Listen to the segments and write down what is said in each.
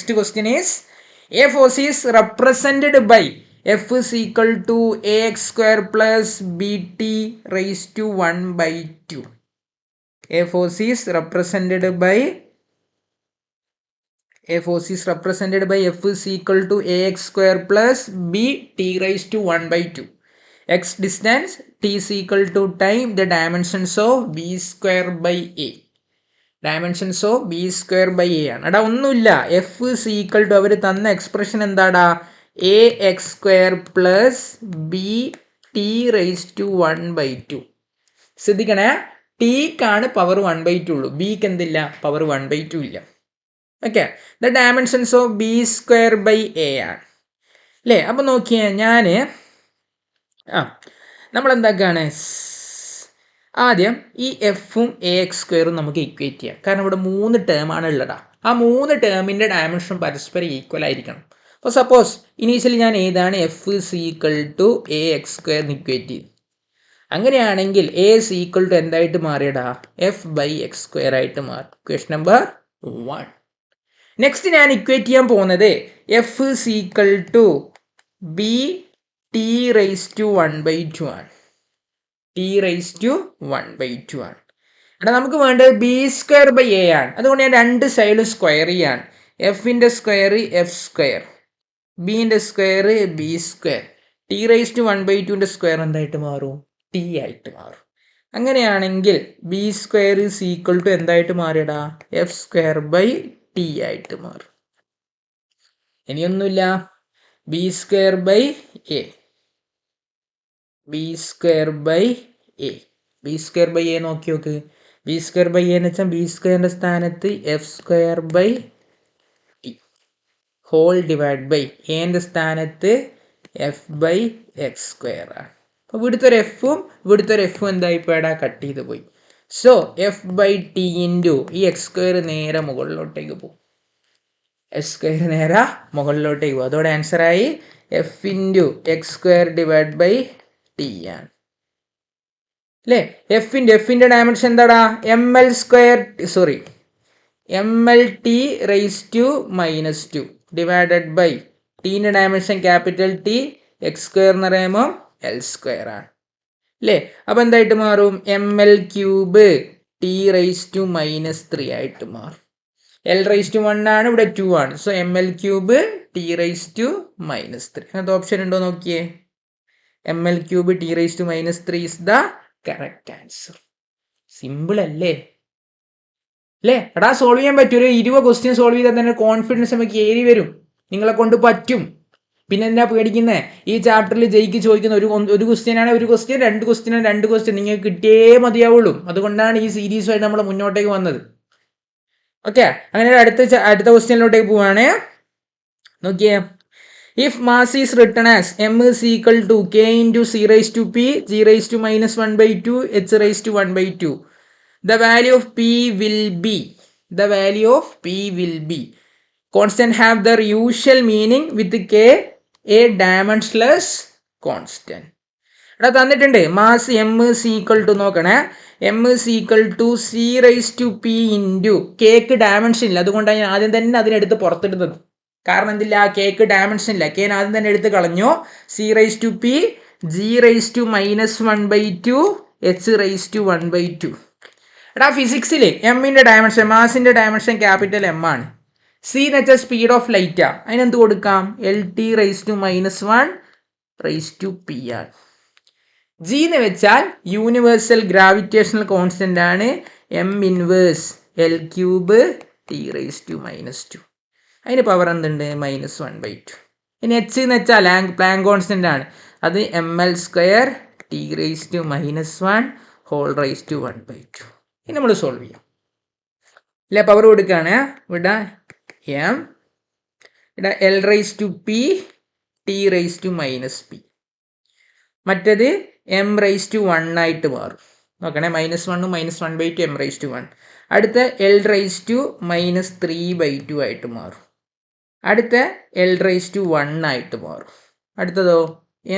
next question is a force is represented by F is equal to ax square plus bt raised to 1 by 2. A force is represented by F is equal to ax square plus bt raised to 1 by 2. X distance, t is equal to time, the dimensions of b square by a. Dimensions of b square by a ആണ്. എടാ ഒന്നുമില്ല, f is equal to അവർ തന്ന expression എന്താടാ, a x square plus b t raise to 1 by 2. ശ്രദ്ധിക്കണേ, ടിക്കാണ് power 1 by 2 ഉള്ളൂ, ബിക്ക് എന്തില്ല, പവർ 1 by 2 ഇല്ല. Okay, the dimensions of b square by a ആണ് അല്ലേ. അപ്പം നോക്കിയേ, നമ്മളെന്താക്കാണ്, ആദ്യം ഈ എഫും എ എക്സ് സ്ക്വയറും നമുക്ക് ഇക്വേറ്റ് ചെയ്യാം. കാരണം ഇവിടെ 3 ടേമാണ് ഉള്ളതാ. ആ 3 ടേമിൻ്റെ ഡയമെൻഷൻ പരസ്പരം ഈക്വൽ ആയിരിക്കണം. അപ്പോൾ സപ്പോസ് ഇനീഷ്യലി ഞാൻ ഏതാണ് f is equal to a x square equate ചെയ്തു. അങ്ങനെയാണെങ്കിൽ എ ഇസ് ഈക്വൽ ടു എന്തായിട്ട് മാറിയടാ, എഫ് ബൈ എക്സ് സ്ക്വയർ ആയിട്ട് മാറും. Question number 1. നെക്സ്റ്റ് ഞാൻ ഇക്വേറ്റ് ചെയ്യാൻ പോകുന്നത് f is equal to b t raise to 1 by 2 ആണ്. ടി റൈസ് ടു 1 by 2 ആണ്. എടാ നമുക്ക് വേണ്ടത് ബി സ്ക്വയർ ബൈ എ ആണ്. അതുകൊണ്ട് ഞാൻ രണ്ട് സൈഡും സ്ക്വയർ ചെയ്യാണ്. എഫിൻ്റെ സ്ക്വയർ എഫ് സ്ക്വയർ, ബിൻ്റെ square B square, T raise to 1 by 2ൻ്റെ സ്ക്വയർ എന്തായിട്ട് മാറും, ടി ആയിട്ട് മാറും. അങ്ങനെയാണെങ്കിൽ B square is equal to എന്തായിട്ട് മാറിയടാ, എഫ് സ്ക്വയർ ബൈ ടി ആയിട്ട് മാറും. ഇനിയൊന്നുമില്ല, B square by A, B square by A, B square by A നോക്കി നോക്ക്. ബി സ്ക്വയർ ബൈ എ എന്ന് വെച്ചാൽ ബി സ്ക്വയറിൻ്റെ സ്ഥാനത്ത് f square by t whole divide by എൻ്റെ സ്ഥാനത്ത് എഫ് ബൈ എക്സ് സ്ക്വയർ ആണ്. അപ്പോൾ ഇവിടുത്തെ ഒരു എഫും എന്തായി പോയടാ, കട്ട് ചെയ്ത് പോയി. So F by T into ഈ എക്സ് സ്ക്വയർ നേരെ മുകളിലോട്ടേക്ക് പോകും, എക്സ് സ്ക്വയർ നേരെ മുകളിലോട്ടേക്ക് പോകും. അതോടെ ആൻസറായി F into X square divide by T ആണ് അല്ലേ. എഫിൻ്റെ ഡയമെൻഷൻ എന്താടാ, M L T raise to -2 divided by ടീൻ്റെ dimension capital T, X square എന്ന് പറയുമ്പോൾ എൽ സ്ക്വയർ ആണ് അല്ലേ. അപ്പോൾ എന്തായിട്ട് മാറും, M L cube T raise to -3 ആയിട്ട് മാറും. എൽ റൈസ് ടു 1 ആണ്, ഇവിടെ 2 ആണ്. So m L cube T raise to -3. അങ്ങനത്തെ ഓപ്ഷൻ ഉണ്ടോ നോക്കിയേ. M L cube T raise to -3 is the correct answer. Simple അല്ലേ. എടാ സോൾവ് ചെയ്യാൻ പറ്റും. ഒരു 20 ക്വസ്റ്റ്യൻ സോൾവ് ചെയ്താൽ തന്നെ കോൺഫിഡൻസ് നമുക്ക് ഏറി വരും. നിങ്ങളെ കൊണ്ട് പറ്റും. പിന്നെ എന്താ പേടിക്കുന്നത്, ഈ ചാപ്റ്ററിൽ ജയിക്ക് ചോദിക്കുന്ന ഒരു ക്വസ്റ്റ്യൻ ആണ്, ഒരു ക്വസ്റ്റ്യൻ, 2 ക്വസ്റ്റ്യൻ, 2 ക്വസ്റ്റ്യൻ നിങ്ങൾക്ക് കിട്ടിയേ മതിയാവുള്ളൂ. അതുകൊണ്ടാണ് ഈ സീരീസുമായിട്ട് നമ്മൾ മുന്നോട്ടേക്ക് വന്നത്. ഓക്കെ, അങ്ങനെ അടുത്ത ക്വസ്റ്റ്യനിലോട്ടേക്ക് പോവാണ്. നോക്കിയേ, if mass is written as m is equal to k into c raised to p, g raised to -1 by 2, h raised to 1 by 2, the value of p will be constant have their usual meaning with k a dimensionless constant. എടാ തന്നിട്ടുണ്ട് mass M is equal to, നോക്കണേ, M is equal to C raise to P into K dimension ഇല്ല. അതുകൊണ്ടാണ് ഞാൻ ആദ്യം തന്നെ അതിനെടുത്ത് പുറത്തിടുന്നത്. കാരണം എന്തില്ല, കേക്ക് ഡയമെൻഷൻ ഇല്ല. കെ ആദ്യം തന്നെ എടുത്ത് കളഞ്ഞു. C raise to p, g raise to -1 by 2, h raise to 1 by 2. എടാ ഫിസിക്സിൽ എമ്മിൻ്റെ ഡയമെൻഷൻ, മാസിൻ്റെ ഡയമെൻഷൻ ക്യാപിറ്റൽ എം ആണ്. സി എന്ന് വെച്ചാൽ സ്പീഡ് ഓഫ് ലൈറ്റാ, അതിനെന്ത് കൊടുക്കാം, l T raise to -1 raise to p ആണ്. ജി എന്ന് വെച്ചാൽ യൂണിവേഴ്സൽ ഗ്രാവിറ്റേഷണൽ കോൺസ്റ്റന്റ് ആണ്, m inverse l cube T raise to -2. അതിന് പവർ എന്തുണ്ട്, -1 by 2. ഇനി എച്ച് എന്ന് വെച്ചാൽ പ്ലാങ്ക് കോൺസ്റ്റന്റ് ആണ്, അത് m l square T raise to -1 whole raise to 1 by 2. ഇനി നമ്മൾ സോൾവ് ചെയ്യാം അല്ലേ. പവർ കൊടുക്കുകയാണ്, ഇവിടെ എം, ഇവിടെ l raise to p t raise to -p, മറ്റേത് എം റൈസ് ടു 1 ആയിട്ട് മാറും. നോക്കണേ, -1 -1 by 2 എം റൈസ് ടു 1. അടുത്ത എൽ റൈസ് ടു -3 by 2 ആയിട്ട് മാറും. അടുത്ത എൽ റൈസ് ടു 1 ആയിട്ട് മാറും. അടുത്തതോ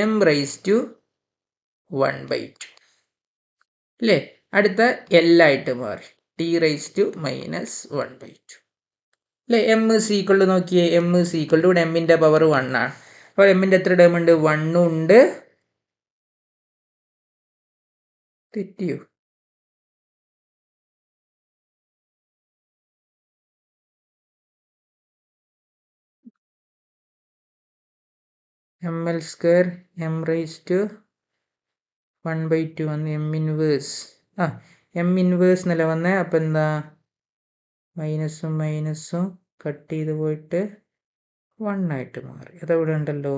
എം റൈസ് ടു 1 by 2 അല്ലേ. അടുത്ത എൽ ആയിട്ട് മാറി, ടി റൈസ് ടു -1 by 2. അല്ലേ? എം ഇസ് ഈക്വൽ ടു നോക്കിയേ, എം ഇസ് ഈക്വൽ ടു ഇവിടെ എമ്മിൻ്റെ പവർ 1 ആണ്. അപ്പോൾ എമ്മിൻ്റെ എത്ര ടേം ഉണ്ട്? 1 ഉണ്ട്. തെറ്റിയോ? ml square m raise to 1/2 വന്ന് എം ഇൻവേഴ്സ്. എം ഇൻവേഴ്സ് എന്നല്ല വന്നേ. അപ്പം എന്താ, മൈനസും മൈനസും കട്ട് ചെയ്ത് പോയിട്ട് 1 ആയിട്ട് മാറി. അതവിടെ ഉണ്ടല്ലോ.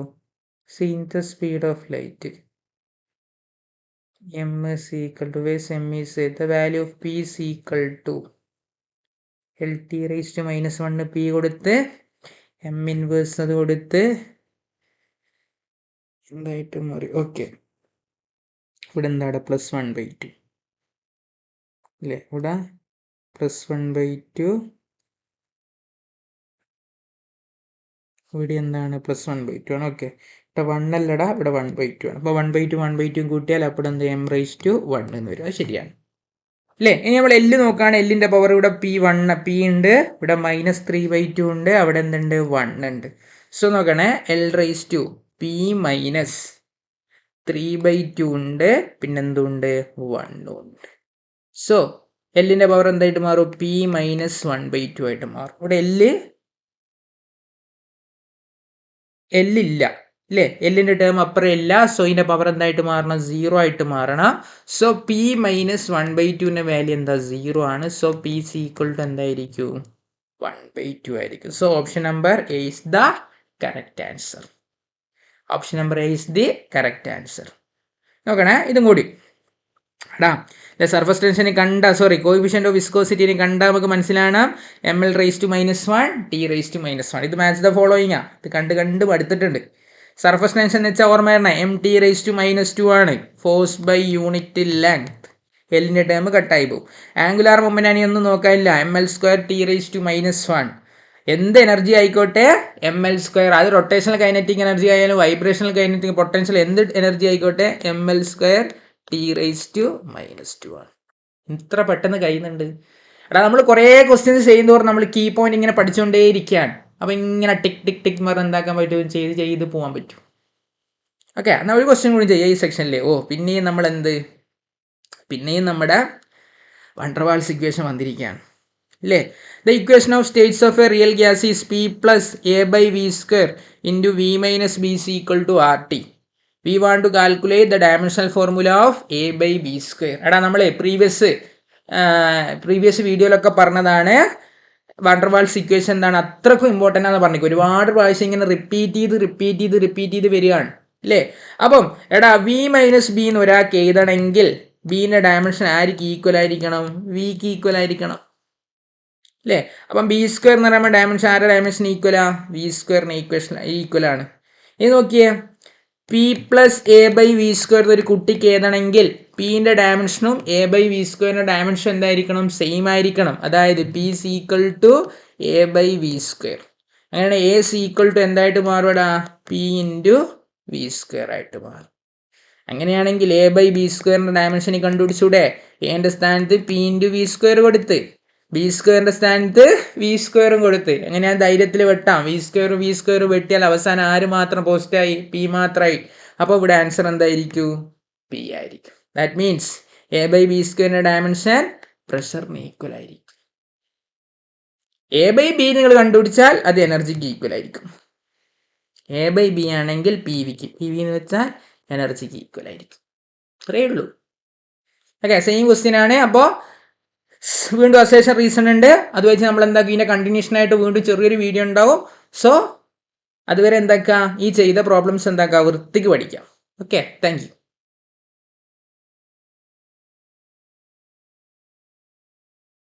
Seen the speed of light. M is equal to ways m is the value of p is equal to l T raise to -1 p കൊടുത്ത് എം ഇൻവേഴ്സ് അത് കൊടുത്ത് എന്തായിട്ട് മാറി. ഓക്കെ, ഇവിടെ എന്താണ് +1/2 അല്ലേ? ഇവിടെ +1/2, ഇവിടെ എന്താണ് +1/2 ആണ്. ഓക്കെ, ഇവിടെ 1 അല്ലടാ, ഇവിടെ 1/2 ആണ്. അപ്പോൾ 1/2 കൂട്ടിയാൽ അപ്പോൾ എന്ത് എം റൈസ് ടു 1 എന്ന് വരും. അത് ശരിയാണ് അല്ലേ? ഇനി നമ്മൾ എല്ല് നോക്കുകയാണ്. എല്ലിൻ്റെ പവർ ഇവിടെ പി ഉണ്ട്, ഇവിടെ -3/2 ഉണ്ട്, അവിടെ എന്തുണ്ട് 1 ഉണ്ട്. സോ നോക്കണേ, എൽ റൈസ് ടു പി -3/2 ഉണ്ട്, പിന്നെന്തുണ്ട് 1 ഉണ്ട്. സോ എല്ലിൻ്റെ പവർ എന്തായിട്ട് മാറും? പി -1/2 ആയിട്ട് മാറും. ഇവിടെ എല്ലില്ല അല്ലേ? എല്ലിൻ്റെ ടേം അപ്പുറം ഇല്ല. സോ ഇതിൻ്റെ പവർ എന്തായിട്ട് മാറണം? 0 ആയിട്ട് മാറണം. സോ പി -1/2ൻ്റെ വാല്യൂ എന്താ? 0 ആണ്. So p is equal to എന്തായിരിക്കും? 1/2 ആയിരിക്കും. So option number a is the correct answer. Option number a is the correct answer. നോക്കണേ, ഇതും കൂടി എടാ. സർഫസ് ടെൻഷന് കോയിഫിഷ്യൻ്റ് ഓഫ് വിസ്കോസിറ്റിനെ കണ്ടാൽ നമുക്ക് മനസ്സിലാണ് ml raise to -1 t raise to -1. ഇത് മാച്ച് ദ ഫോളോയിങ്. ഇത് കണ്ട് പഠിത്തിട്ടുണ്ട്. സർഫസ് ടെൻഷൻ എന്ന് വെച്ചാൽ ഓർമ്മ വരണേ, എം ടി റൈസ് ടു -2 ആണ്. Force by unit length. എല്ലിൻ്റെ ടേം കട്ടായി പോകും. ആംഗുലാർ മൊമെൻ്റ് ഒന്നും നോക്കാനില്ല. ml square T raise to -1. എന്ത് എനർജി ആയിക്കോട്ടെ ml സ്ക്വയർ. അത് റൊട്ടേഷണൽ കൈനറ്റിക് എനർജി ആയാലും വൈബ്രേഷണൽ കൈനറ്റിക് പൊട്ടൻഷ്യൽ എന്ത് എനർജി ആയിക്കോട്ടെ ml square T raise to -2 ആണ്. ഇത്ര പെട്ടെന്ന് കഴിയുന്നുണ്ട്. എടാ, നമ്മൾ കുറേ ക്വസ്റ്റ്യൻസ് ചെയ്യുന്നതോറും നമ്മൾ കീ പോയിന്റ് ഇങ്ങനെ പഠിച്ചുകൊണ്ടേ ഇരിക്കുകയാണ്. അപ്പോൾ ഇങ്ങനെ ടിക് ടിക് ടിക് മറന്ന് എന്താക്കാൻ പറ്റും? ചെയ്ത് പോകാൻ പറ്റും. ഓക്കെ, എന്നാൽ ഒരു ക്വസ്റ്റ്യൻ കൂടി ചെയ്യാം ഈ സെക്ഷനിൽ. പിന്നെയും നമ്മുടെ വണ്ടർവാൾസ് ഇക്വേഷൻ വന്നിരിക്കുകയാണ് അല്ലേ? The equation of states of a real gas is P + A/V² into V - B equal to RT. We want to calculate the dimensional formula of A/V². എടാ, നമ്മൾ പ്രീവിയസ് വീഡിയോയിലൊക്കെ പറഞ്ഞതാണ് വണ്ടർവാൾസ് ഇക്വേഷൻ എന്താണ്, അത്രക്കും ഇമ്പോർട്ടൻ്റ് ആണെന്ന് പറഞ്ഞു. ഒരുപാട് പ്രാവശ്യം ഇങ്ങനെ റിപ്പീറ്റ് ചെയ്ത് വരികയാണ് അല്ലേ? അപ്പം എടാ, V - B എന്ന് ഒരാൾക്ക് എഴുതണമെങ്കിൽ ബീൻ്റെ ഡയമെൻഷൻ ആർക്ക് ഈക്വൽ ആയിരിക്കണം? വിക്ക് ഈക്വൽ ആയിരിക്കണം അല്ലേ? അപ്പം B² എന്ന് പറയുമ്പോൾ ഡയമെൻഷൻ ആരുടെ ഡയമെൻഷൻ ഈക്വലാ? V² ഈക്വലാണ്. ഇനി നോക്കിയേ, P + A/V² ഒരു കുട്ടിക്ക് എഴുതണമെങ്കിൽ പിൻ്റെ ഡയമെൻഷനും A/V² ഡയമെൻഷൻ എന്തായിരിക്കണം? സെയിം ആയിരിക്കണം. അതായത് P is equal to A/V². അങ്ങനെ A ഈസ് ഈക്വൽ ടു എന്തായിട്ട് മാറും? P ഇൻറ്റു V² ആയിട്ട് മാറും. അങ്ങനെയാണെങ്കിൽ A/B² ഡയമെൻഷൻ കണ്ടുപിടിച്ചൂടെ? എൻ്റെ സ്ഥാനത്ത് P ഇൻറ്റു V² കൊടുത്ത്, B² സ്ഥാനത്ത് V² കൊടുത്ത്, അങ്ങനെ ഞാൻ ധൈര്യത്തിൽ വെട്ടാം. V² വെട്ടിയാൽ അവസാനം ആര് മാത്രം പോസിറ്റീവായി? P മാത്രമായി. അപ്പോൾ ഇവിടെ ആൻസർ എന്തായിരിക്കും? P ആയിരിക്കും. ദാറ്റ് മീൻസ് A/B² ഡയമെൻഷൻ പ്രഷറിന് ഈക്വൽ ആയിരിക്കും. A/B നിങ്ങൾ കണ്ടുപിടിച്ചാൽ അത് എനർജിക്ക് ഈക്വൽ ആയിരിക്കും. A/B ആണെങ്കിൽ PV എന്ന് വെച്ചാൽ എനർജിക്ക് ഈക്വൽ ആയിരിക്കും. അത്രയേ ഉള്ളൂ. ഓക്കെ, സെയിം ക്വസ്റ്റ്യൻ ആണ്. അപ്പോൾ വീണ്ടും അസേഷൻ റീസൺ ഉണ്ട്. അത് വെച്ച് നമ്മൾ എന്താക്കുക, ഇതിൻ്റെ കണ്ടിന്യൂഷനായിട്ട് വീണ്ടും ചെറിയൊരു വീഡിയോ ഉണ്ടാവും. സോ അതുവരെ എന്താക്കുക, ഈ ചെയ്ത പ്രോബ്ലംസ് എന്താക്കുക, വൃത്തിക്ക് പഠിക്കാം. Okay, thank you.